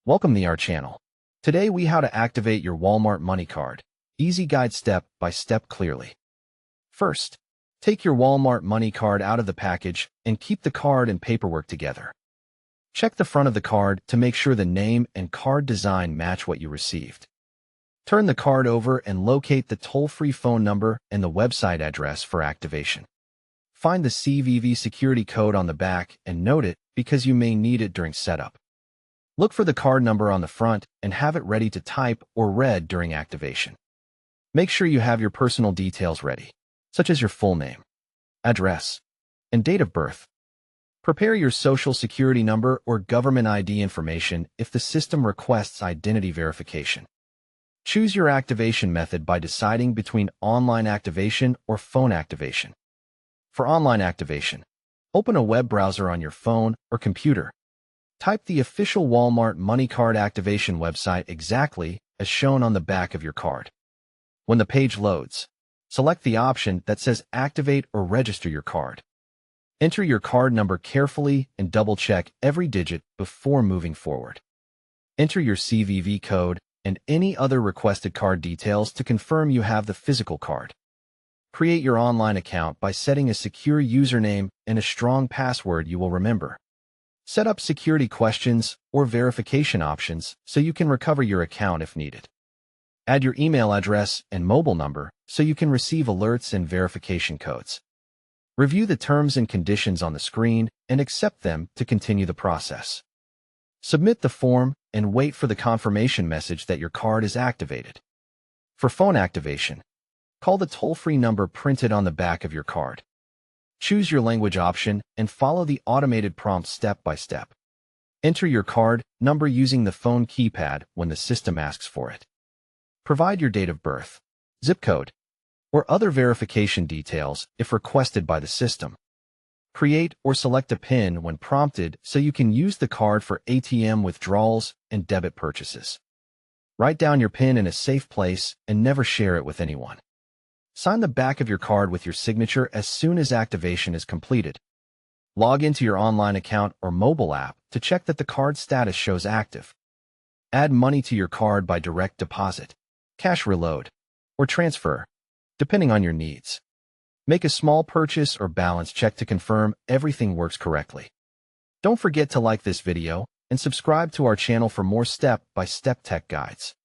Welcome to our channel. Today we how to activate your Walmart MoneyCard. Easy guide step by step clearly. First, take your Walmart MoneyCard out of the package and keep the card and paperwork together. Check the front of the card to make sure the name and card design match what you received. Turn the card over and locate the toll-free phone number and the website address for activation. Find the CVV security code on the back and note it because you may need it during setup. Look for the card number on the front and have it ready to type or read during activation. Make sure you have your personal details ready, such as your full name, address, and date of birth. Prepare your social security number or government ID information if the system requests identity verification. Choose your activation method by deciding between online activation or phone activation. For online activation, open a web browser on your phone or computer. Type the official Walmart MoneyCard activation website exactly as shown on the back of your card. When the page loads, select the option that says Activate or Register your card. Enter your card number carefully and double-check every digit before moving forward. Enter your CVV code and any other requested card details to confirm you have the physical card. Create your online account by setting a secure username and a strong password you will remember. Set up security questions or verification options so you can recover your account if needed. Add your email address and mobile number so you can receive alerts and verification codes. Review the terms and conditions on the screen and accept them to continue the process. Submit the form and wait for the confirmation message that your card is activated. For phone activation, call the toll-free number printed on the back of your card. Choose your language option and follow the automated prompt step by step. Enter your card number using the phone keypad when the system asks for it. Provide your date of birth, zip code, or other verification details if requested by the system. Create or select a PIN when prompted so you can use the card for ATM withdrawals and debit purchases. Write down your PIN in a safe place and never share it with anyone. Sign the back of your card with your signature as soon as activation is completed. Log into your online account or mobile app to check that the card status shows active. Add money to your card by direct deposit, cash reload, or transfer, depending on your needs. Make a small purchase or balance check to confirm everything works correctly. Don't forget to like this video and subscribe to our channel for more step-by-step tech guides.